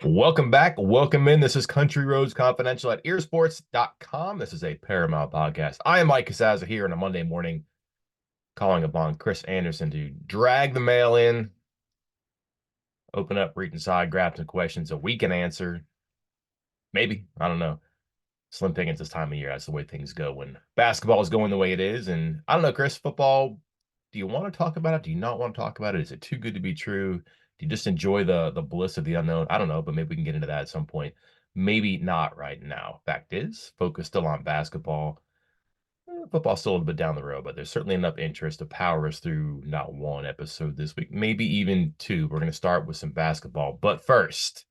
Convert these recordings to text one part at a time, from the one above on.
Welcome back. Welcome in. This is Country Roads Confidential at earsports.com. This is a Paramount podcast. I am Mike Casazza here on a Monday morning, calling upon Chris Anderson to drag the mail in, open up, read inside, grab some questions that we can answer. Maybe. I don't know. Slim pickings this time of year. That's the way things go when basketball is going the way it is. And I don't know, Chris, football, do you want to talk about it? Do you not want to talk about it? Is it too good to be true? Do you just enjoy the bliss of the unknown? I don't know, but maybe we can get into that at some point. Maybe not right now. Fact is, focus still on basketball. Football's still a little bit down the road, but there's certainly enough interest to power us through not one episode this week, maybe even two. We're going to start with some basketball. But first,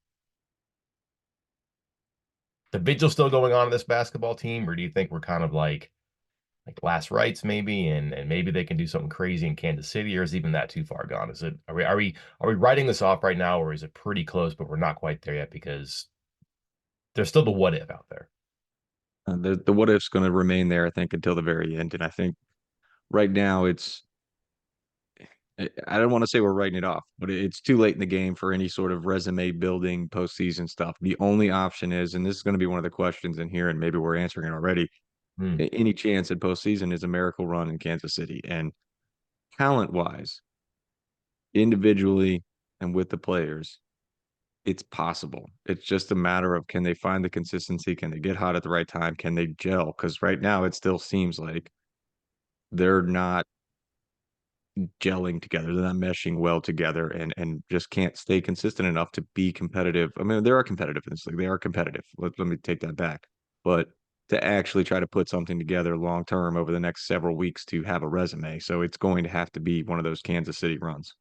the vigil still going on in this basketball team, or do you think we're kind of like last rites maybe, and maybe they can do something crazy in Kansas City, or is even that too far gone? Is it are we writing this off right now, or is it pretty close, but we're not quite there yet because there's still the what if out there? The what if's going to remain there, I think, until the very end. And I think right now I don't want to say we're writing it off, but it's too late in the game for any sort of resume building postseason stuff. The only option is, and this is going to be one of the questions in here, and maybe we're answering it already. Hmm. Any chance at postseason is a miracle run in Kansas City. And talent wise, individually and with the players, it's possible. It's just a matter of can they find the consistency? Can they get hot at the right time? Can they gel? Because right now it still seems like they're not gelling together. They're not meshing well together and just can't stay consistent enough to be competitive. I mean, they are competitive in this league. They are competitive. Let me take that back. But to actually try to put something together long term over the next several weeks to have a resume. So it's going to have to be one of those Kansas City runs.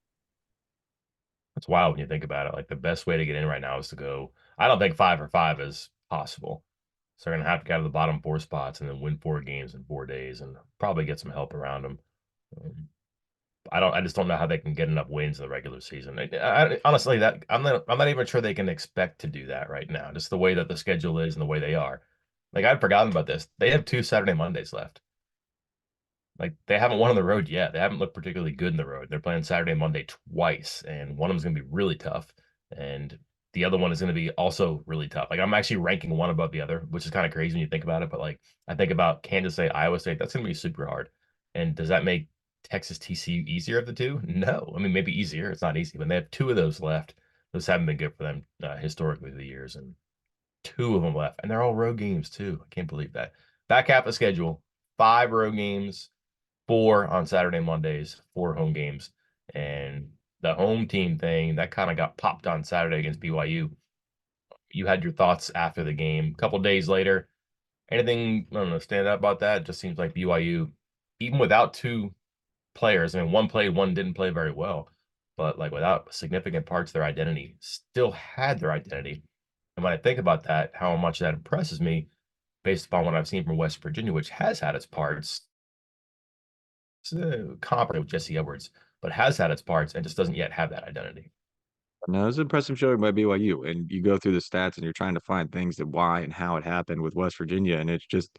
That's wild when you think about it. Like the best way to get in right now is to go. I don't think 5 for 5 is possible. So they're gonna have to get out of the bottom four spots and then win 4 games in 4 days, and probably get some help around them. Um, I just don't know how they can get enough wins in the regular season. Honestly, that I'm not even sure they can expect to do that right now. Just the way that the schedule is and the way they are. Like I'd forgotten about this. They have two Saturday Mondays left. Like they haven't won on the road yet. They haven't looked particularly good in the road. They're playing Saturday and Monday twice, and one of them's going to be really tough, and the other one is going to be also really tough. Like I'm actually ranking one above the other, which is kind of crazy when you think about it. But like I think about Kansas State, Iowa State, that's going to be super hard. And does that make Texas TCU easier of the two? No. I mean, maybe easier. It's not easy, but they have two of those left. Those haven't been good for them historically through the years, and two of them left, and they're all road games too. I can't believe that. Back half of the schedule, 5 road games, 4 on Saturday, Mondays, 4 home games. And the home team thing that kind of got popped on Saturday against BYU. You had your thoughts after the game. A couple days later, anything, I don't know, stand out about that? It just seems like BYU, even without two players, I mean, one played, one didn't play very well, but like without significant parts of their identity, still had their identity. And when I think about that, how much that impresses me based upon what I've seen from West Virginia, which has had its parts, comparable with Jesse Edwards, but has had its parts and just doesn't yet have that identity. No, it was an impressive showing by BYU. And you go through the stats and you're trying to find things that why and how it happened with West Virginia. And it's just,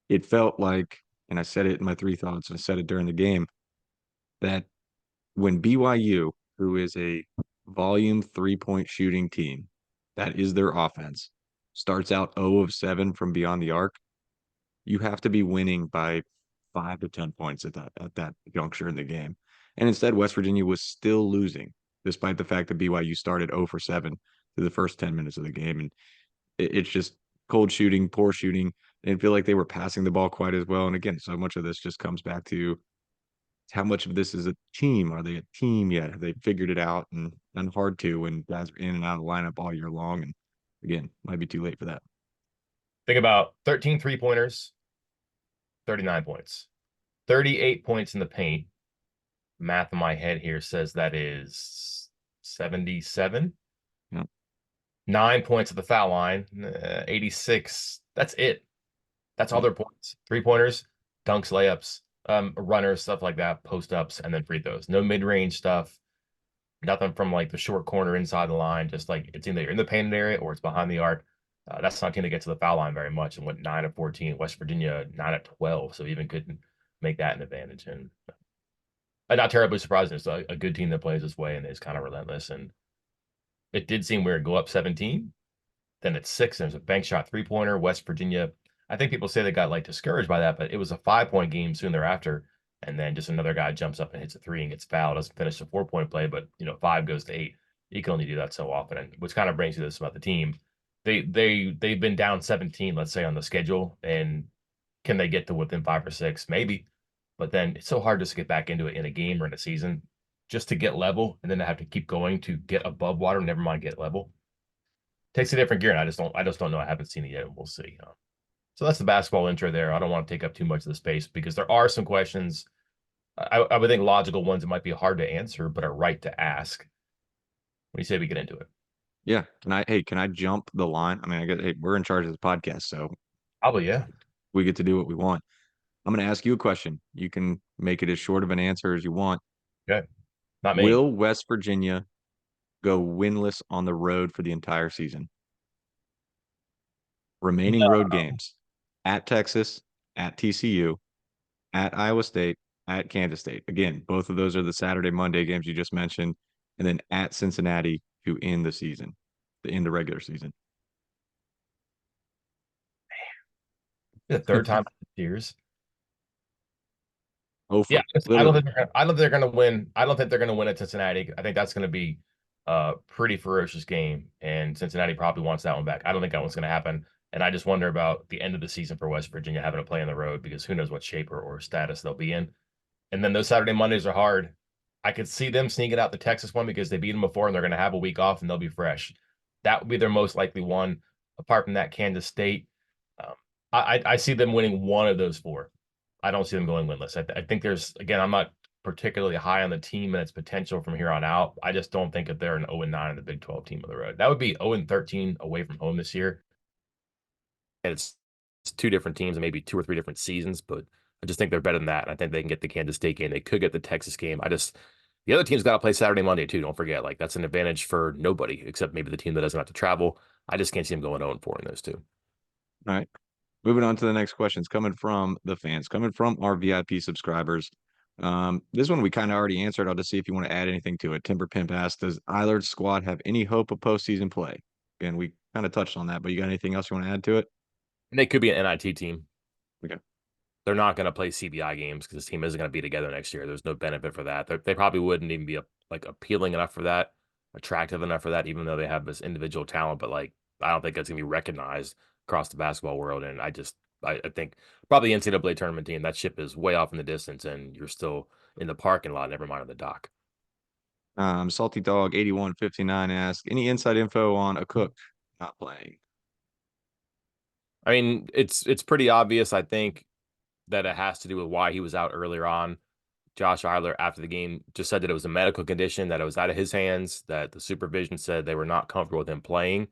it felt like, and I said it in my three thoughts and I said it during the game, that when BYU, who is a volume 3 point shooting team, that is their offense, starts out 0 of 7 from beyond the arc, you have to be winning by 5 to 10 points at that juncture in the game. And instead, West Virginia was still losing, despite the fact that BYU started 0 for 7 through the first 10 minutes of the game. And it's just cold shooting, poor shooting. They didn't feel like they were passing the ball quite as well. And again, so much of this just comes back to how much of this is a team? Are they a team yet? Have they figured it out? And hard to when guys are in and out of the lineup all year long. And again, might be too late for that. Think about 13 3 pointers, 39 points, 38 points in the paint. Math in my head here says that is 77. Yeah. 9 points at the foul line, 86. That's it. That's all Yeah. their points. 3 pointers, dunks, layups, runners, stuff like that, post ups, and then free throws. No mid range stuff. Nothing from like the short corner inside the line. Just like it's either in the painted area or it's behind the arc. That's not going to get to the foul line very much. And went 9 of 14. West Virginia 9 of 12. So even couldn't make that an advantage. And I'm not terribly surprised. It's a good team that plays this way and is kind of relentless. And it did seem weird. Go up 17, then it's six. There's a bank shot three-pointer. West Virginia. I think people say they got like discouraged by that, but it was a 5-point game soon thereafter. And then just another guy jumps up and hits a three and gets fouled. Doesn't finish the 4-point play, but five goes to eight. You can only do that so often, and which kind of brings you this about the team. They've been down 17, let's say, on the schedule, and can they get to within five or six? Maybe, but then it's so hard just to get back into it in a game or in a season, just to get level, and then to have to keep going to get above water. Never mind get level. Takes a different gear, and I just don't know. I haven't seen it yet, and we'll see. So that's the basketball intro there. I don't want to take up too much of the space because there are some questions. I would think logical ones that might be hard to answer, but are right to ask. When you say we get into it, Yeah. Can I jump the line? I mean, hey, we're in charge of this podcast, so probably yeah. we get to do what we want. I'm going to ask you a question. You can make it as short of an answer as you want. Okay, not me. Will West Virginia go winless on the road for the entire season? Remaining road games at Texas, at TCU, at Iowa State, at Kansas State. Again, both of those are the Saturday, Monday games you just mentioned, and then at Cincinnati to end the season, to end the regular season. The third time in years. Yeah, Hopefully, I don't literally. think I don't think they're going to win. I don't think they're going to win at Cincinnati. I think that's going to be a pretty ferocious game, and Cincinnati probably wants that one back. I don't think that one's going to happen. And I just wonder about the end of the season for West Virginia having to play on the road because who knows what shape or status they'll be in. And then those Saturday Mondays are hard. I could see them sneaking out the Texas one because they beat them before and they're going to have a week off and they'll be fresh. That would be their most likely one. Apart from that, Kansas State, um, I see them winning one of those four. I don't see them going winless. I think there's again, I'm not particularly high on the team and its potential from here on out. I just don't think that they're an 0-9 in the Big 12 team on the road. That would be 0-13 away from home this year. And it's two different teams and maybe two or three different seasons, but I just think they're better than that. And I think they can get the Kansas State game. They could get the Texas game. The other team's got to play Saturday, Monday too. Don't forget, like that's an advantage for nobody except maybe the team that doesn't have to travel. I just can't see them going 0-4 in those two. All right. Moving on to the next questions coming from the fans, coming from our VIP subscribers. This one we kind of already answered. I'll just see if you want to add anything to it. Timber Pimp asked, does Eilard's squad have any hope of postseason play? Again, we kind of touched on that, but you got anything else you want to add to it? And they could be an NIT team. Okay. They're not going to play CBI games because this team isn't going to be together next year. There's no benefit for that. They probably wouldn't even be like appealing enough for that, attractive enough for that, even though they have this individual talent. But like, I don't think that's going to be recognized across the basketball world. And I think probably the NCAA tournament team, that ship is way off in the distance, and you're still in the parking lot, never mind on the dock. Salty Dog 8159 asked, any inside info on a cook not playing? I mean, it's pretty obvious. I think that it has to do with why he was out earlier on. Josh Eiler, after the game, just said that it was a medical condition, that it was out of his hands, that the supervision said they were not comfortable with him playing.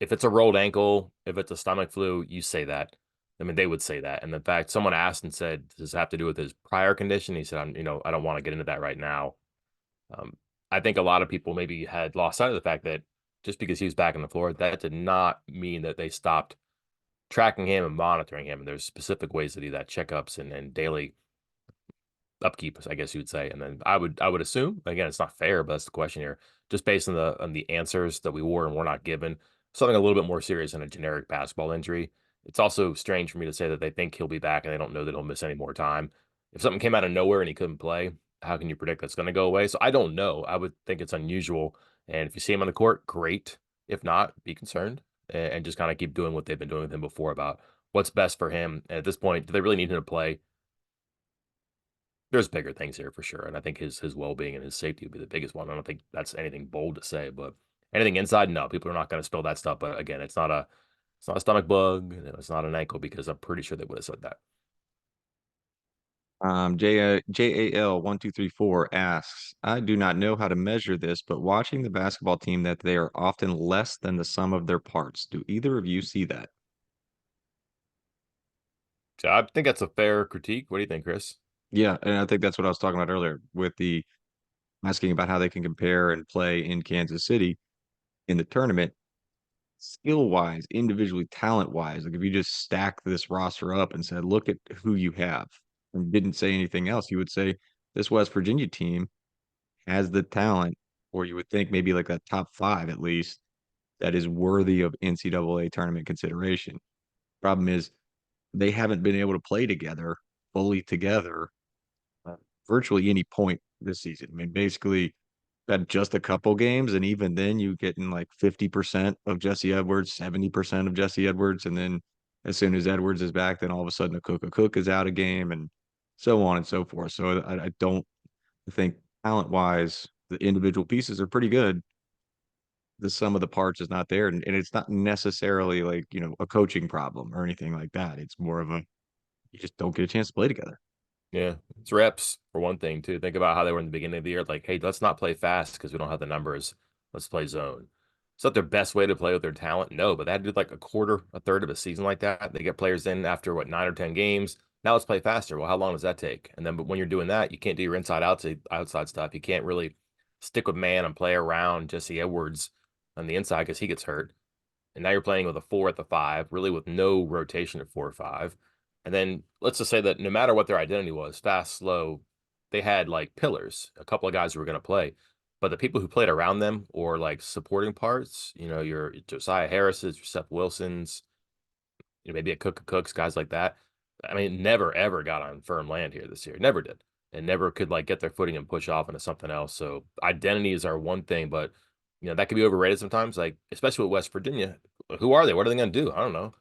If it's a rolled ankle, if it's a stomach flu, you say that. I mean, they would say that. And in fact, someone asked and said, does this have to do with his prior condition? He said, I don't want to get into that right now. Um, I think a lot of people maybe had lost sight of the fact that just because he was back on the floor, that did not mean that they stopped tracking him and monitoring him. And there's specific ways to do that, checkups and daily upkeep, I guess you would say. And then I would assume, again, it's not fair, but that's the question here, just based on the answers that we were and were not given, something a little bit more serious than a generic basketball injury. It's also strange for me to say that they think he'll be back and they don't know that he'll miss any more time. If something came out of nowhere and he couldn't play, how can you predict that's going to go away? So I don't know. I would think it's unusual. And if you see him on the court, great. If not, be concerned and just kind of keep doing what they've been doing with him before about what's best for him. And at this point, do they really need him to play? There's bigger things here for sure, and I think his well-being and his safety would be the biggest one. I don't think that's anything bold to say, but anything inside, no, people are not going to spill that stuff. But again, it's not a stomach bug, it's not an ankle because I'm pretty sure they would have said that. JAL 1234 asks, I do not know how to measure this, but watching the basketball team that they are often less than the sum of their parts. Do either of you see that? So I think that's a fair critique. What do you think, Chris? Yeah, and I think that's what I was talking about earlier with the asking about how they can compare and play in Kansas City in the tournament, skill wise, individually, talent wise. Like if you just stack this roster up and said, look at who you have, and didn't say anything else, you would say this West Virginia team has the talent or you would think maybe like a top five at least, that is worthy of NCAA tournament consideration. Problem is, they haven't been able to play together, fully together, uh, virtually any point this season. I mean, basically, had just a couple games, and even then, you getting like 50% of Jesse Edwards, 70% of Jesse Edwards, and then as soon as Edwards is back, then all of a sudden a Cook is out of game, and so on and so forth. So I don't think talent wise, the individual pieces are pretty good. The sum of the parts is not there, and it's not necessarily like a coaching problem or anything like that. It's more of a you just don't get a chance to play together. Yeah, it's reps for one thing too. Think about how they were in the beginning of the year. Like, hey, let's not play fast because we don't have the numbers. Let's play zone. It's not their best way to play with their talent, no, but they had to do like a quarter, a third of a season like that. They get players in after what 9 or 10 games. Now let's play faster. Well, how long does that take? And then, but when you're doing that, you can't do your outside stuff. You can't really stick with man and play around Jesse Edwards on the inside because he gets hurt. And now you're playing with a four at the five, really with no rotation at 4 or 5. And then let's just say that no matter what their identity was, fast, slow, they had like pillars, a couple of guys who were going to play. But the people who played around them or like supporting parts, your Josiah Harris's, your Seth Wilson's, maybe a Cook of Cooks, guys like that. I mean, never ever got on firm land here this year. Never did. And never could like get their footing and push off into something else. So identities are one thing, but that can be overrated sometimes, like especially with West Virginia. Who are they? What are they going to do? I don't know.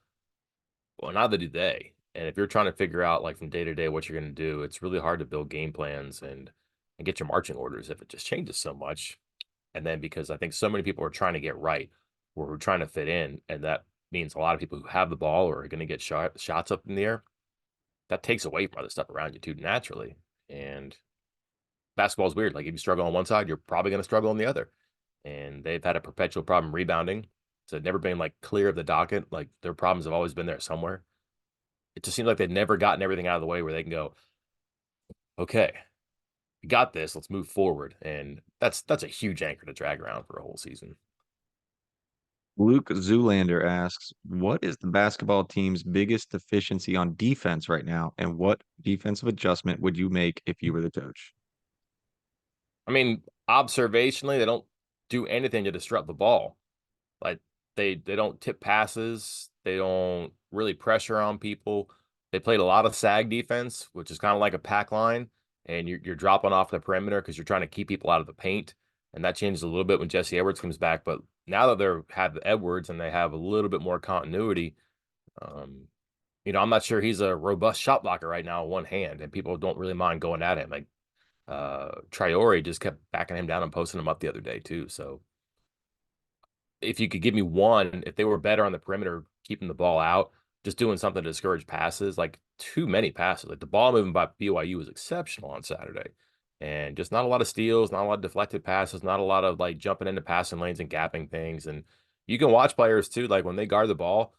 Well, neither do they. And if you're trying to figure out like from day to day what you're going to do, it's really hard to build game plans and get your marching orders if it just changes so much. And then because I think so many people are trying to get right, or who are trying to fit in, and that means a lot of people who have the ball or are going to get shots up in the air. That takes away from other stuff around you too naturally. And basketball is weird. Like if you struggle on one side, you're probably going to struggle on the other. And they've had a perpetual problem rebounding. So never been like clear of the docket. Like their problems have always been there somewhere. It just seems like they've never gotten everything out of the way where they can go, okay, we got this. Let's move forward. And that's a huge anchor to drag around for a whole season. Luke Zoolander asks, what is the basketball team's biggest deficiency on defense right now? And what defensive adjustment would you make if you were the coach? I mean, observationally, they don't do anything to disrupt the ball. Like they don't tip passes. They don't really pressure on people. They played a lot of sag defense, which is kind of like a pack line, and you're dropping off the perimeter because you're trying to keep people out of the paint. And that changes a little bit when Jesse Edwards comes back. But now that they're have Edwards and they have a little bit more continuity, um, I'm not sure he's a robust shot blocker right now on one hand, and people don't really mind going at him. Like Traore just kept backing him down and posting him up the other day too. So if you could give me one, if they were better on the perimeter, keeping the ball out, just doing something to discourage passes, like too many passes. Like the ball movement by BYU was exceptional on Saturday. And just not a lot of steals, not a lot of deflected passes, not a lot of like jumping into passing lanes and gapping things. And you can watch players too, like when they guard the ball,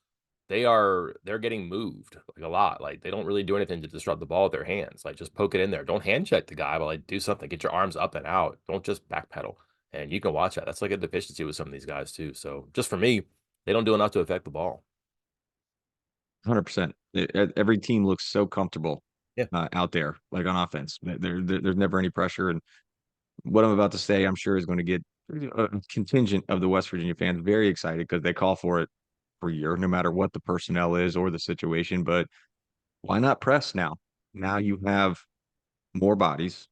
they're getting moved like a lot. Like they don't really do anything to disrupt the ball with their hands. Like just poke it in there. Don't hand check the guy, but like do something. Get your arms up and out. Don't just backpedal. And you can watch that. That's like a deficiency with some of these guys too. So just for me, they don't do enough to affect the ball. 100%. Every team looks so comfortable Yeah. out there, like on offense. There's never any pressure. And what I'm about to say, I'm sure is going to get a contingent of the West Virginia fans very excited because they call for it for a year, no matter what the personnel is or the situation. But why not press now? Now you have more bodies,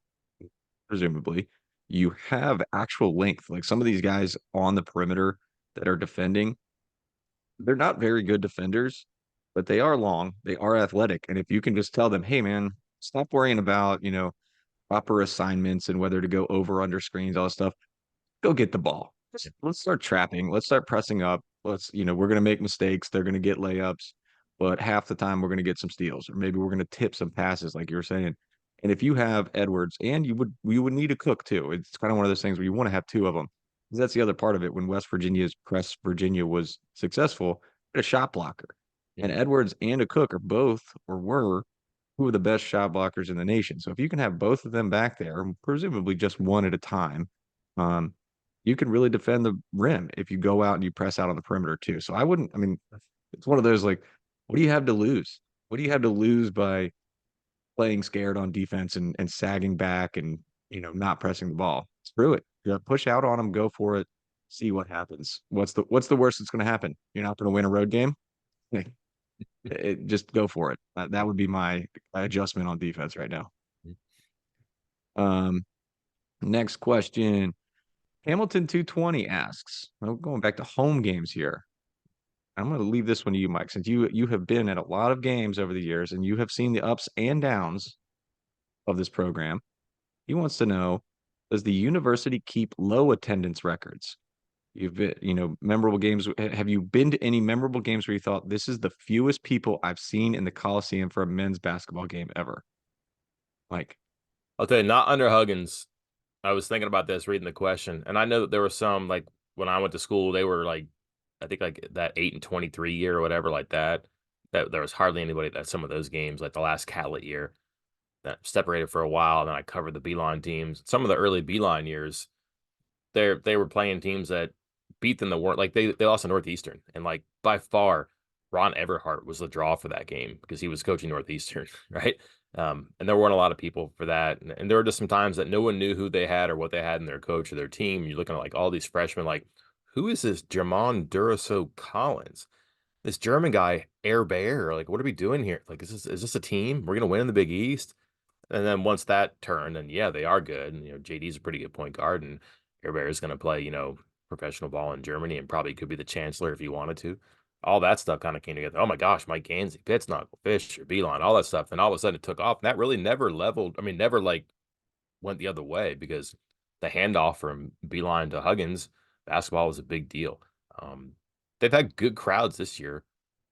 presumably. You have actual length. Like some of these guys on the perimeter that are defending, they're not very good defenders, but they are long, they are athletic. And if you can just tell them, hey man, stop worrying about, proper assignments and whether to go over under screens, all this stuff, go get the ball. Let's start trapping. Let's start pressing up. We're going to make mistakes. They're going to get layups, but half the time we're going to get some steals, or maybe we're going to tip some passes, like you were saying. And if you have Edwards, and you would need a Cook too. It's kind of one of those things where you want to have two of them. 'Cause that's the other part of it. When West Virginia's press Virginia was successful, a shot blocker, and Mhm. Edwards and a Cook are both or were two of the best shot blockers in the nation. So if you can have both of them back there, presumably just one at a time, um, you can really defend the rim if you go out and you press out on the perimeter too. So I mean, it's one of those like, what do you have to lose? What do you have to lose by playing scared on defense and sagging back and not pressing the ball? Screw it. Yeah, push out on them, go for it, see what happens. What's the worst that's going to happen? You're not going to win a road game. Like, just go for it. That would be my adjustment on defense right now. Um, Next question. Hamilton 220 asks, well, going back to home games here. I'm going to leave this one to you, Mike, since you have been at a lot of games over the years and you have seen the ups and downs of this program. He wants to know, does the university keep low attendance records? You've been, memorable games. Have you been to any memorable games where you thought this is the fewest people I've seen in the Coliseum for a men's basketball game ever? Mike. I'll tell you, not under Huggins. I was thinking about this reading the question, and I know that there were some like when I went to school, they were like, I think like that 8-23 year or whatever like that. That there was hardly anybody at some of those games, like the last Catlett year, that separated for a while. And then I covered the Beeline teams. Some of the early Beeline years, they were playing teams that beat them the worst. Like they lost to Northeastern, and like by far, Ron Everhart was the draw for that game because he was coaching Northeastern, right? And there weren't a lot of people for that, and there were just some times that no one knew who they had or what they had in their coach or their team. You're looking at like all these freshmen, like who is this Jermon Duraso Collins? This German guy, Air Bear. Like, what are we doing here? Like, is this a team? We're gonna win in the Big East? And then once that turned, and yeah, they are good. And JD's a pretty good point guard, and Bear is going to play, professional ball in Germany, and probably could be the chancellor if he wanted to. All that stuff kind of came together. Oh my gosh, Mike Gansey, Pittsnock, Fisher, Beeline, all that stuff, and all of a sudden it took off. And that really never leveled. I mean, never like went the other way because the handoff from Beeline to Huggins, basketball was a big deal. Um, they've had good crowds this year.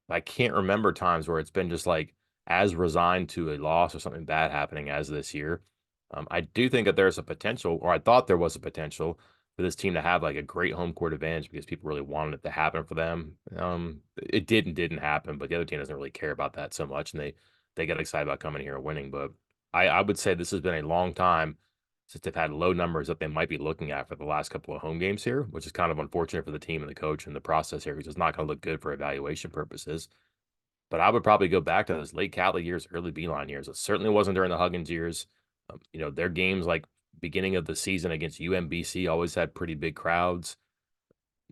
I can't remember times where it's been just like as resigned to a loss or something bad happening as this year. I do think that there's a potential, or I thought there was a potential for this team to have like a great home court advantage because people really wanted it to happen for them. It didn't happen, but the other team doesn't really care about that so much, and they get excited about coming here and winning. But I would say this has been a long time since they've had low numbers that they might be looking at for the last couple of home games here, which is kind of unfortunate for the team and the coach and the process here because it's not going to look good for evaluation purposes. But I would probably go back to those late Catlett years, early Beeline years. It certainly wasn't during the Huggins years. Their games like beginning of the season against UMBC always had pretty big crowds.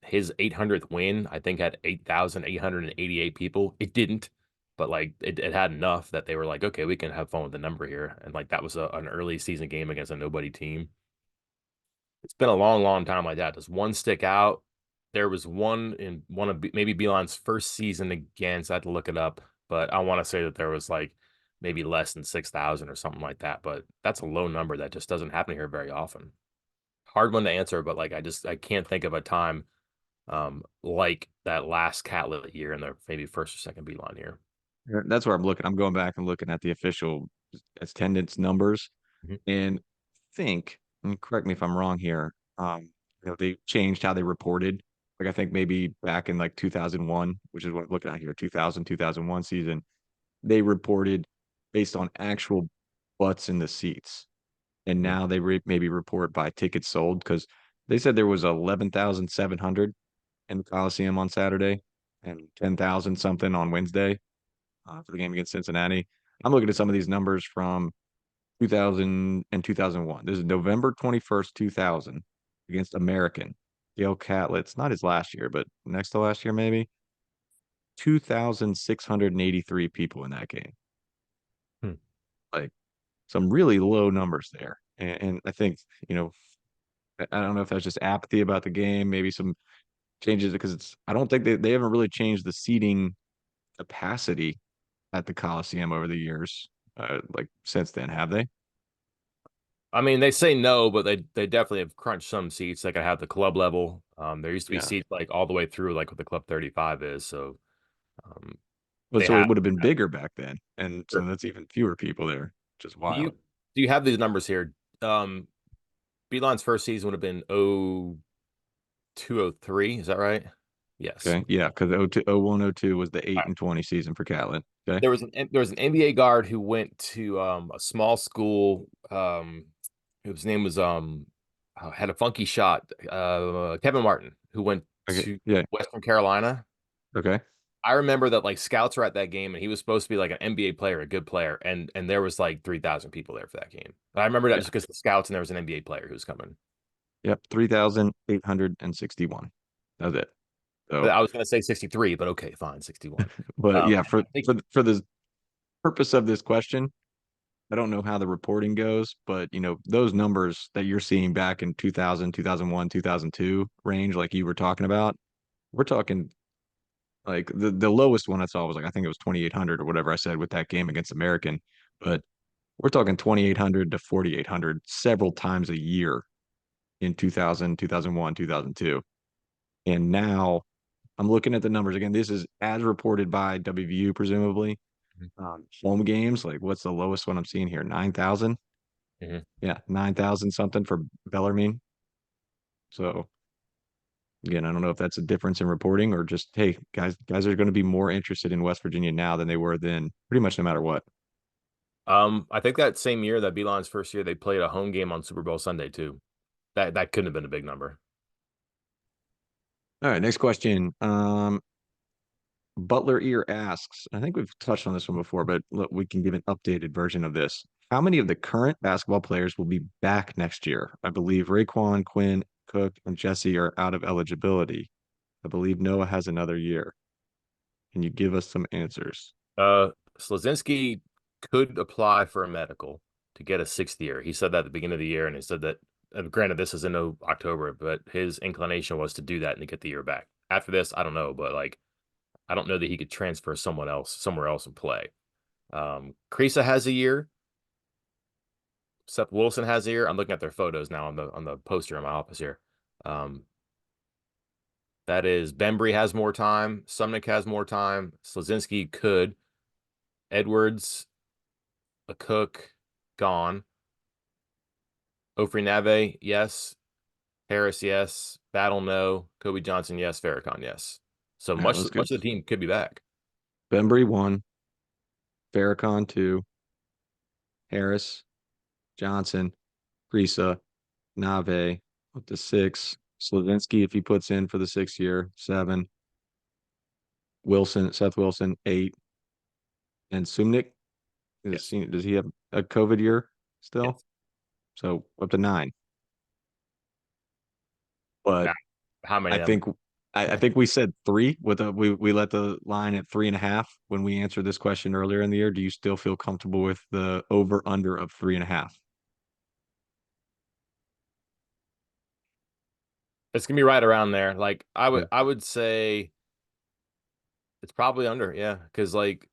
His 800th win, I think, had 8,888 people. It didn't, but like it had enough that they were like, okay, we can have fun with the number here. And like that was an early season game against a nobody team. It's been a long, long time like that. Does one stick out? There was one in one of maybe Beeline's first season against. I had to look it up, but I want to say that there was like maybe less than 6,000 or something like that. But that's a low number that just doesn't happen here very often. Hard one to answer, but like I can't think of a time like that last Catlett year in the maybe first or second Beeline year. That's where I'm looking. I'm going back and looking at the official attendance numbers Mhm. and think, and correct me if I'm wrong here, they changed how they reported. Like I think maybe back in like 2001, which is what I'm looking at here, 2000, 2001 season, they reported based on actual butts in the seats. And Mhm. now they maybe report by tickets sold because they said there was 11,700 in the Coliseum on Saturday and 10,000 something on Wednesday for the game against Cincinnati. I'm looking at some of these numbers from 2000 and 2001. This is November 21st, 2000 against American. Gail Catlett, it's not his last year, but next to last year, maybe 2,683 people in that game. Hmm. Like some really low numbers there. And I think, you know, I don't know if that's just apathy about the game, maybe some changes because I don't think they haven't really changed the seating capacity at the Coliseum over the years, like since then, have they? I mean, they say no, but they definitely have crunched some seats. Like I have the club level. There used to be Yeah. seats like all the way through, like what the Club 35 is. So um, But they so it have. would have been bigger back then, and so Sure. that's even fewer people there, which is Do you wild. do you have these numbers here? Beeline's first season would have been 0203. Is that right? Yes. Okay, yeah, because 02, 01, 02 was the All 8 right. and 20 season for Catlett. Okay, There was an NBA guard who went to a small school whose name was had a funky shot. Kevin Martin, who went okay, to yeah, Western Carolina. okay, I remember that like scouts were at that game and he was supposed to be like an NBA player, a good player, and there was like 3,000 people there for that game. I remember that yeah. just because the scouts and there was an NBA player who was coming. Yep, 3,861. That's it. So, I was going to say 63, but okay, fine, 61. but yeah, I think for the purpose of this question, I don't know how the reporting goes, but those numbers that you're seeing back in 2000, 2001, 2002 range, like you were talking about, we're talking like the lowest one I saw was like I think it was 2,800 or whatever I said with that game against American, but we're talking 2,800 to 4,800 several times a year in 2000, 2001, 2002. And now I'm looking at the numbers again. This is as reported by WVU, presumably. Home games, like what's the lowest one I'm seeing here? 9,000? Mhm. Yeah, 9,000 something for Bellarmine. So again, I don't know if that's a difference in reporting or just, hey, guys are going to be more interested in West Virginia now than they were then, pretty much no matter what. I think that same year, that Beeline's first year, they played a home game on Super Bowl Sunday too. That couldn't have been a big number. All right, next question. Butler Ear asks, I think we've touched on this one before, but look, we can give an updated version of this. How many of the current basketball players will be back next year? I believe Raekwon, Quinn, Cook, and Jesse are out of eligibility. I believe Noah has another year. Can you give us some answers? Slazinski could apply for a medical to get a sixth year. He said that at the beginning of the year, and he said that, granted, this is in October, but his inclination was to do that and to get the year back. After this, I don't know, but like, I don't know that he could transfer somewhere else and play. Krisa has a year. Seth Wilson has a year. I'm looking at their photos now on the poster in my office here. Um, that is Bembry has more time. Sumnick has more time. Slazinski could. Edwards, a Cook, gone. Ofri Nave, yes. Harris, yes. Battle, no. Kobe Johnson, yes. Farrakhan, yes. So All right, let's go. much of the team could be back. Bembry 1, Farrakhan 2, Harris, Johnson, Risa, Nave with the 6, Slavinsky if he puts in for the 6 year, 7, Wilson, Seth Wilson, 8, and Sumnik Yes. does he have a COVID year still? Yes. So up to 9. But Now, how many I of them? think I think we said 3 with we let the line at 3.5 when we answered this question earlier in the year. Do you still feel comfortable with the over under of 3.5? It's gonna be right around there. Like Yeah. I would say it's probably under, yeah. Because like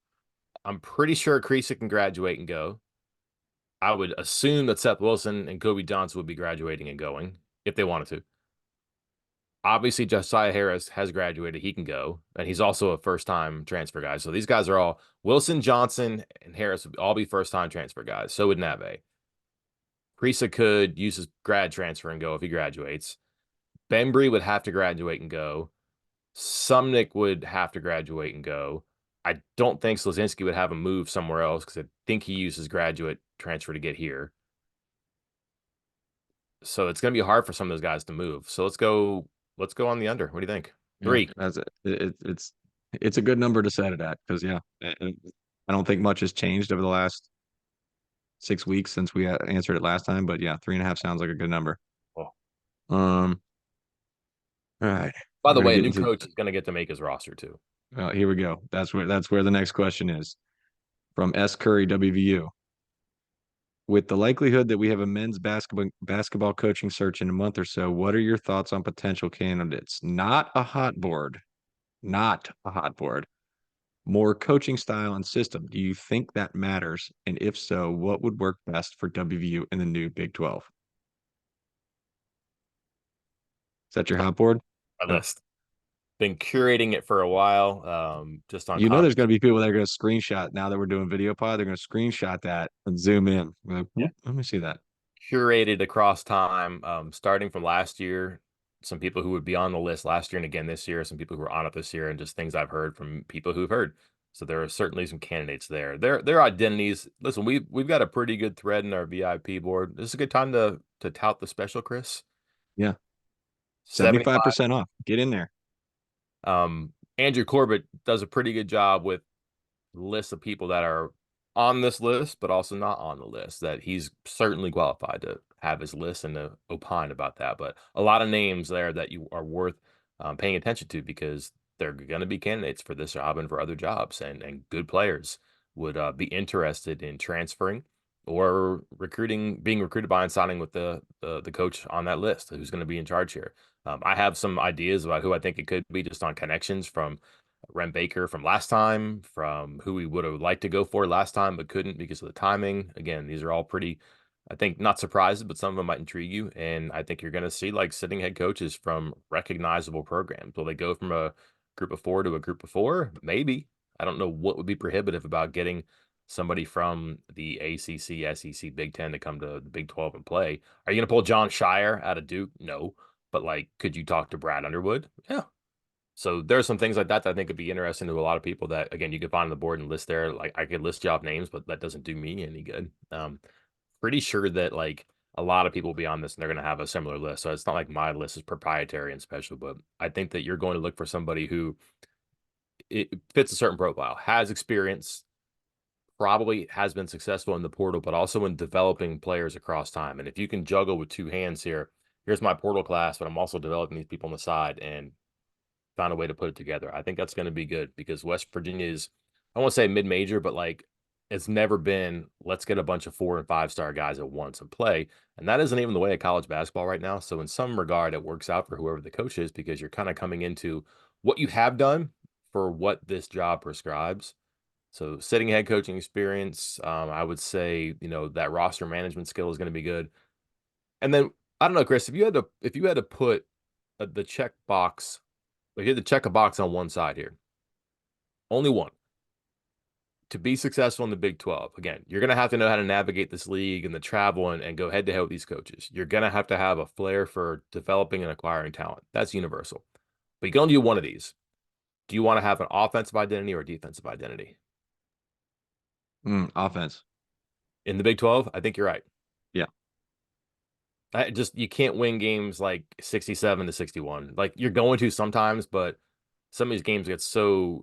I'm pretty sure Kreisa can graduate and go. I would assume that Seth Wilson and Kobe Johnson would be graduating and going if they wanted to. Obviously, Josiah Harris has graduated. He can go. And he's also a first time transfer guy. So these guys are all Wilson, Johnson, and Harris would all be first time transfer guys. So would Nave. Prisa could use his grad transfer and go if he graduates. Bembry would have to graduate and go. Sumnick would have to graduate and go. I don't think Slazinski would have him move somewhere else because I think he uses graduate transfer to get here. So it's going to be hard for some of those guys to move. So let's go on the under. What do you think? Yeah, 3. that's it. It's a good number to set it at because yeah, I don't think much has changed over the last 6 weeks since we answered it last time. But yeah, 3.5 sounds like a good number. Oh. Um, all right, By we're the gonna way, a get new into. coach is going to get to make his roster too. Here we go. That's where the next question is from S Curry WVU. With the likelihood that we have a men's basketball coaching search in a month or so, what are your thoughts on potential candidates? Not a hot board, not a hot board. More coaching style and system. Do you think that matters? And if so, what would work best for WVU in the new Big 12? Is that your Top hot board? of my Uh, list. Been curating it for a while, just on there's conference. going to be people that are going to screenshot now that we're doing video pod. They're going to screenshot that and zoom in. Like, Yeah. let me see that. Curated across time, starting from last year. Some people who would be on the list last year and again this year, some people who are on it this year, and just things I've heard from people who've heard. So there are certainly some candidates there. Their identities. Listen, we've got a pretty good thread in our VIP board. This is a good time to tout the special, Chris. Yeah, 75. 75% off. Get in there. Andrew Corbett does a pretty good job with lists of people that are on this list, but also not on the list that he's certainly qualified have his list and to opine about that. But a lot of names there that you are worth paying attention to because they're going to be candidates for this job and for other jobs, and good players would be interested in transferring or being recruited by and signing with the coach on that list who's going to be in charge here. I have some ideas about who I think it could be just on connections from Rem Baker from last time, from who we would have liked to go for last time but couldn't because of the timing. Again, these are all pretty, I think, not surprises, but some of them might intrigue you. And I think you're going to see like sitting head coaches from recognizable programs. Will they go from a group of four to a group of four? Maybe. I don't know what would be prohibitive about getting somebody from the ACC, SEC, Big Ten to come to the Big 12 and play. Are you going to pull John Shire out of Duke? No. But like, could you talk to Brad Underwood? Yeah. So there's some things like that that I think would be interesting to a lot of people that, again, you could find on the board and list there. Like I could list job names, but that doesn't do me any good. Pretty sure that like a lot of people will be on this and they're going to have a similar list. So it's not like my list is proprietary and special, but I think that you're going to look for somebody who it fits a certain profile, has experience, probably has been successful in the portal, but also in developing players across time. And if you can juggle with two hands here, here's my portal class, but I'm also developing these people on the side and found a way to put it together. I think that's going to be good because West Virginia is, I won't say mid-major, but like it's never been, let's get a bunch of 4 and 5 star guys at once and play. And that isn't even the way of college basketball right now. So in some regard, it works out for whoever the coach is because you're kind of coming into what you have done for what this job prescribes. So sitting head coaching experience, I would say, that roster management skill is going to be good. And then I don't know, Chris, if you had to put the check box, if you had to check a box on one side here, only one. To be successful in the Big 12, again, you're going to have to know how to navigate this league and the travel and go head to head with these coaches. You're going to have a flair for developing and acquiring talent. That's universal. But you can only do one of these. Do you want to have an offensive identity or a defensive identity? Offense. In the Big 12, I think you're right. Yeah. You can't win games like 67-61. Like you're going to sometimes, but some of these games get so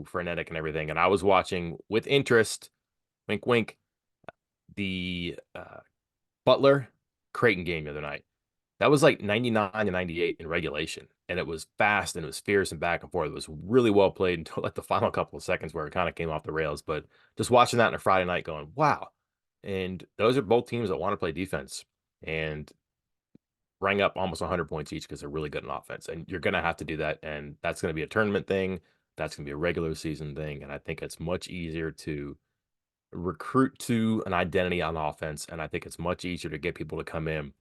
frenetic and everything. And I was watching with interest, wink wink, the Butler Creighton game the other night. That was like 99-98 in regulation, and it was fast and it was fierce and back and forth. It was really well played until like the final couple of seconds where it kind of came off the rails. But just watching that on a Friday night, going wow. And those are both teams that want to play defense and rang up almost 100 points each because they're really good in offense. And you're going to have to do that. And that's going to be a tournament thing. That's going to be a regular season thing. And I think it's much easier to recruit to an identity on offense. And I think it's much easier to get people to come in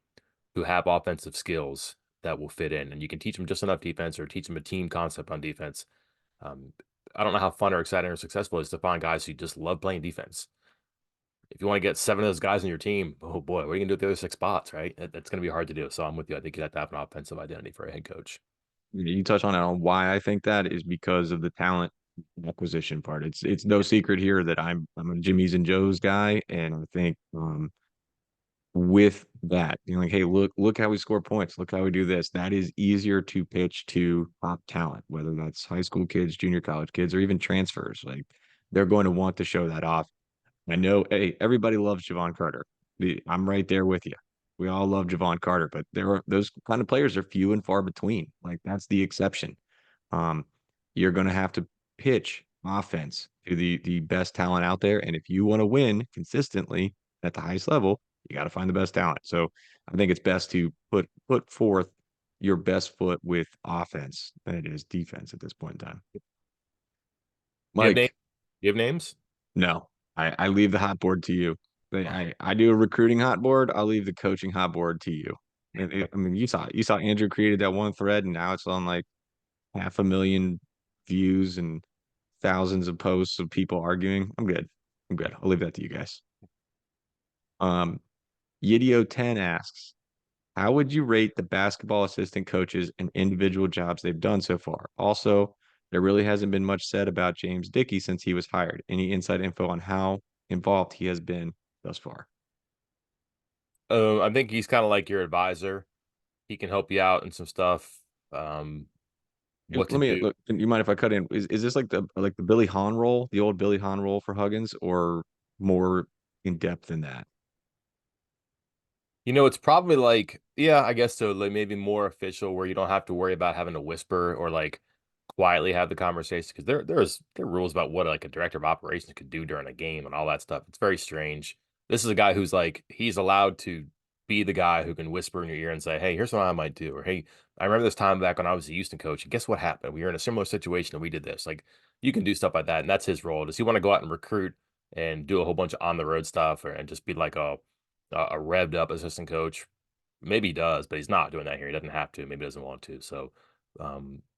who have offensive skills that will fit in. And you can teach them just enough defense or teach them a team concept on defense. Um, I don't know how fun or exciting or successful it is to find guys who just love playing defense. If you want to get 7 of those guys on your team, oh boy, what are you gonna do with the other 6 spots, right? That's gonna be hard to do. So I'm with you. I think you have to have an offensive identity for a head coach. You touch on it on why I think that is because of the talent acquisition part. It's no secret here that I'm a Jimmy's and Joe's guy, and I think with that, like, hey, look how we score points, look how we do this. That is easier to pitch to top talent, whether that's high school kids, junior college kids, or even transfers. Like they're going to want to show that off. I know, hey, everybody loves Javon Carter. I'm right there with you. We all love Javon Carter, but there are those kind of players are few and far between. Like that's the exception. Um, you're going to have to pitch offense to the best talent out there, and if you want to win consistently at the highest level, you got to find the best talent. So I think it's best to put forth your best foot with offense than it is defense at this point in time. Do you have names? Mike, Do you have names? no, I leave the hot board to you. I do a recruiting hot board. I'll leave the coaching hot board to you. I mean, you saw Andrew created that one thread, and now it's on like 500,000 views and thousands of posts of people arguing. I'm good. I'm good. I'll leave that to you guys. Yidio 10 asks, how would you rate the basketball assistant coaches and individual jobs they've done so far? Also, there really hasn't been much said about James Dickey since he was hired. Any inside info on how involved he has been thus far? I think he's kind of like your advisor. He can help you out in some stuff. Um, And what to let me do. look. You mind if I cut in? Is this like the Billy Hahn role, the old Billy Hahn role for Huggins, or more in depth than that? It's probably like, yeah, I guess so, like maybe more official where you don't have to worry about having to whisper or like quietly have the conversation because there are rules about what like a director of operations could do during a game and all that stuff. It's very strange. This is a guy who's like he's allowed to be the guy who can whisper in your ear and say, "Hey, here's what I might do," or "Hey, I remember this time back when I was a Houston coach, and guess what happened? We were in a similar situation and we did this." Like you can do stuff like that, and that's his role. Does he want to go out and recruit and do a whole bunch of on the road stuff and just be like a revved up assistant coach? Maybe he does, but he's not doing that here. He doesn't have to. Maybe he doesn't want to. So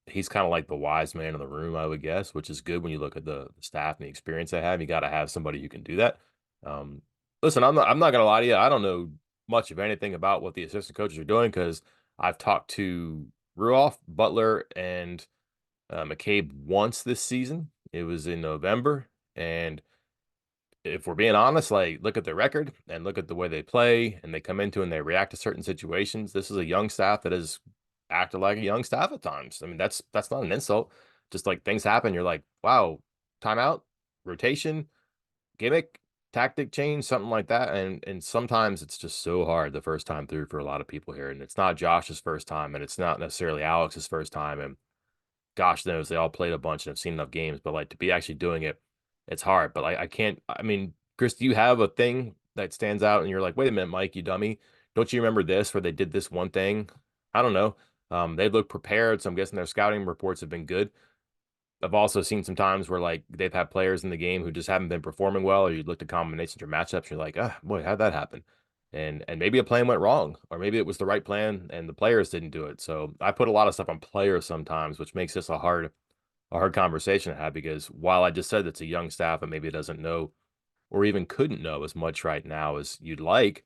he's kind of like the wise man in the room, I would guess, which is good when you look at the staff and the experience they have. You got to have somebody who can do that. Um, listen, I'm not gonna lie to you. I don't know much of anything about what the assistant coaches are doing because I've talked to Ruoff, Butler, and McCabe once this season. It was in November, and if we're being honest, like look at their record and look at the way they play and they come into and they react to certain situations. This is a young staff that has acted like a young staff at times. I mean, that's not an insult. Just like things happen, you're like, wow, timeout, rotation, gimmick, tactic change, something like that. And sometimes it's just so hard the first time through for a lot of people here. And it's not Josh's first time, and it's not necessarily Alex's first time. And gosh knows they all played a bunch and have seen enough games, but like to be actually doing it, it's hard. But I can't. I mean, Chris, do you have a thing that stands out and you're like, wait a minute, Mike, you dummy, don't you remember this where they did this one thing? I don't know. They look prepared, so I'm guessing their scouting reports have been good. I've also seen some times where like they've had players in the game who just haven't been performing well, or you looked at combinations or matchups, and you're like, ah, boy, how'd that happen? And maybe a plan went wrong, or maybe it was the right plan and the players didn't do it. So I put a lot of stuff on players sometimes, which makes this a hard conversation to have because while I just said it's a young staff and maybe it doesn't know or even couldn't know as much right now as you'd like,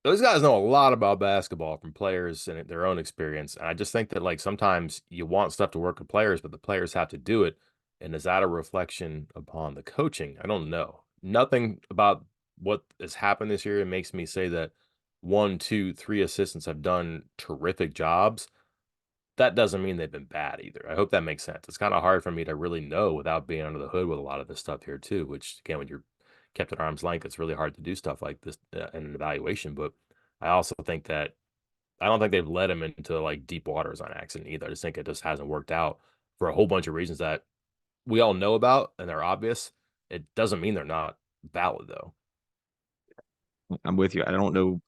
those guys know a lot about basketball from players and their own experience. And I just think that like sometimes you want stuff to work with players, but the players have to do it. And is that a reflection upon the coaching? I don't know. Nothing about what has happened this year makes me say that one, two, three assistants have done terrific jobs. That doesn't mean they've been bad either. I hope that makes sense. It's kind of hard for me to really know without being under the hood with a lot of this stuff here too, which again, when you're kept at arm's length, it's really hard to do stuff like this in an evaluation. But I also think that I don't think they've led him into like deep waters on accident either. I just think it just hasn't worked out for a whole bunch of reasons that we all know about and they're obvious. It doesn't mean they're not valid though. I'm with you. I don't know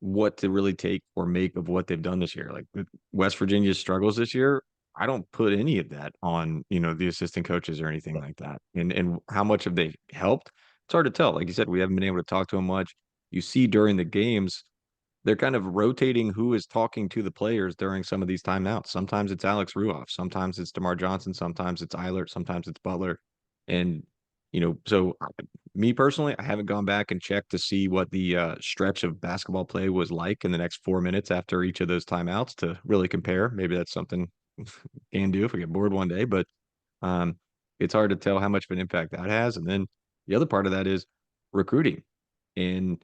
what to really take or make of what they've done this year. Like with West Virginia's struggles this year, I don't put any of that on, the assistant coaches or anything like that. And how much have they helped? It's hard to tell. Like you said, we haven't been able to talk to them much. You see during the games, they're kind of rotating who is talking to the players during some of these timeouts. Sometimes it's Alex Ruoff, sometimes it's DeMar Johnson, sometimes it's Eilert, sometimes it's Butler. And, so me personally, I haven't gone back and checked to see what the stretch of basketball play was like in the next 4 minutes after each of those timeouts to really compare. Maybe that's something can do if we get bored one day, but um, it's hard to tell how much of an impact that has. And then the other part of that is recruiting. And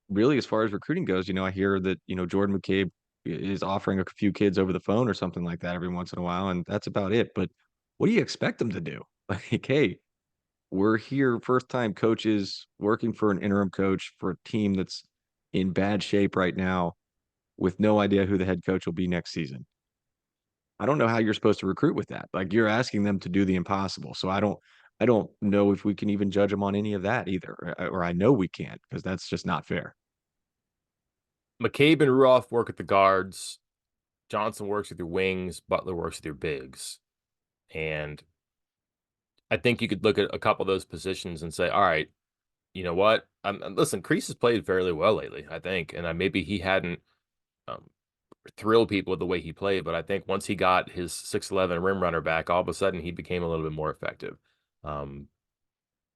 really, as far as recruiting goes, I hear that, Jordan McCabe is offering a few kids over the phone or something like that every once in a while, and that's about it. But what do you expect them to do? Like, hey, we're here, first time coaches working for an interim coach for a team that's in bad shape right now with no idea who the head coach will be next season. I don't know how you're supposed to recruit with that. Like you're asking them to do the impossible. So I don't know if we can even judge them on any of that either. Or I know we can't because that's just not fair. McCabe and Ruoff work at the guards. Johnson works with your wings. Butler works with your bigs. And I think you could look at a couple of those positions and say, all right, you know what? Listen, Kreese has played fairly well lately, I think. And maybe he hadn't um, thrilled people with the way he played, but I think once he got his 6'11" rim runner back, all of a sudden he became a little bit more effective. Um,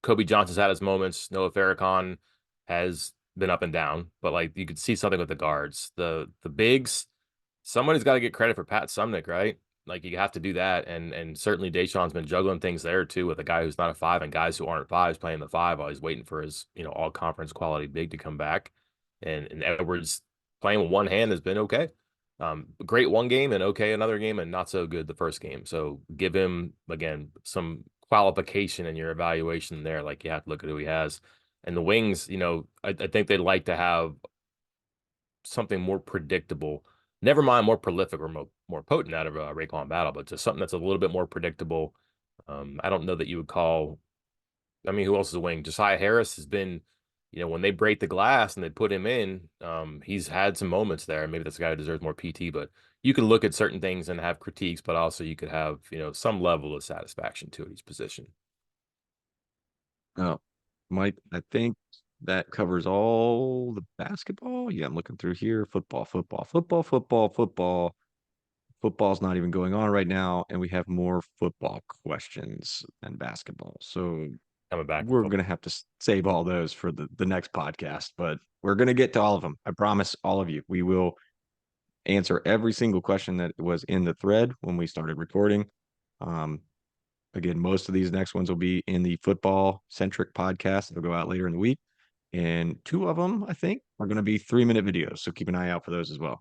Kobe Johnson's had his moments. Noah Farrakhan has been up and down, but like you could see something with the guards. The bigs, somebody's got to get credit for Pat Sumnick, right? Like you have to do that, and certainly Deshaun's been juggling things there too with a guy who's not a five and guys who aren't fives playing the five while he's waiting for his all conference quality big to come back. And Edwards playing with one hand has been okay. Great one game and okay another game and not so good the first game. So give him again some qualification in your evaluation there. Like you have to look at who he has. And the Wings, I think they'd like to have something more predictable. Never mind more prolific or more potent out of Raekwon Battle, but just something that's a little bit more predictable. I don't know that you would call. I mean, who else is a wing? Josiah Harris has been, when they break the glass and they put him in, he's had some moments there. Maybe that's a guy who deserves more PT, but you can look at certain things and have critiques, but also you could have, some level of satisfaction to each position. Oh, Mike, I think that covers all the basketball. Yeah, I'm looking through here. Football, football, football, football, football. Football's not even going on right now, and we have more football questions than basketball. So Coming back to we're gonna football. have to save all those for the next podcast, but we're gonna get to all of them. I promise all of you. We will answer every single question that was in the thread when we started recording. Um, Again, most of these next ones will be in the football centric podcast. It'll go out later in the week. And two of them, I think, are going to be 3-minute videos. So keep an eye out for those as well.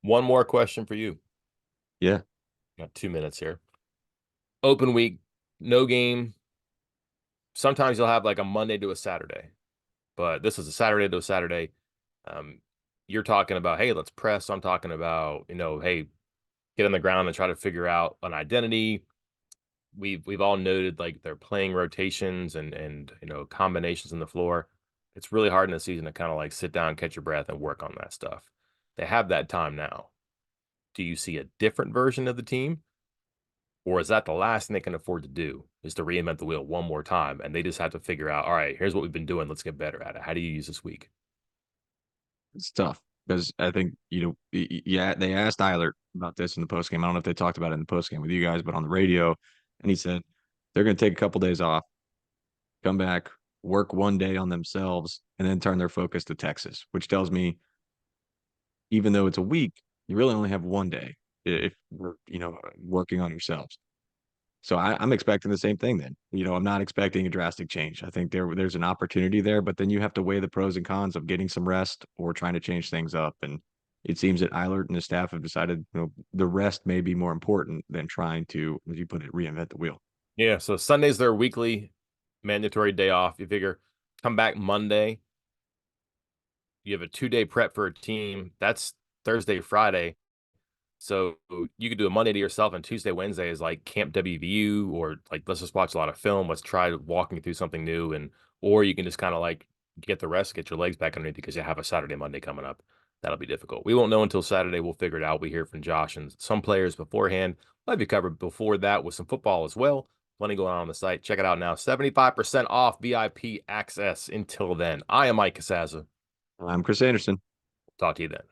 One more question for you. Yeah. Got 2 minutes here. Open week, no game. Sometimes you'll have like a Monday to a Saturday, but this is a Saturday to a Saturday. Um, you're talking about, hey, let's press. I'm talking about, hey, get on the ground and try to figure out an identity. We've all noted like they're playing rotations and combinations in the floor. It's really hard in the season to kind of like sit down, catch your breath, and work on that stuff. They have that time now. Do you see a different version of the team? Or is that the last thing they can afford to do is to reinvent the wheel one more time? And they just have to figure out, all right, here's what we've been doing. Let's get better at it. How do you use this week? It's tough because I think, yeah, they asked Eilert about this in the post game. I don't know if they talked about it in the post game with you guys, but on the radio. And he said they're going to take a couple days off, come back, work one day on themselves, and then turn their focus to Texas, which tells me even though it's a week, you really only have one day if we're, working on yourselves. So I'm expecting the same thing then. I'm not expecting a drastic change. I think there's an opportunity there, but then you have to weigh the pros and cons of getting some rest or trying to change things up. And it seems that Eilert and his staff have decided, the rest may be more important than trying to, as you put it, reinvent the wheel. Yeah. So Sunday's their weekly mandatory day off. You figure come back Monday. You have a 2-day prep for a team. That's Thursday, Friday. So you could do a Monday to yourself, and Tuesday, Wednesday is like Camp WVU, or like let's just watch a lot of film. Let's try walking through something new, and or you can just kind of like get the rest, get your legs back underneath because you have a Saturday, Monday coming up. That'll be difficult. We won't know until Saturday. We'll figure it out. We hear from Josh and some players beforehand. We'll have you covered before that with some football as well. Plenty going on the site. Check it out now. 75% off VIP access until then. I am Mike Casaza. I'm Chris Anderson. Talk to you then.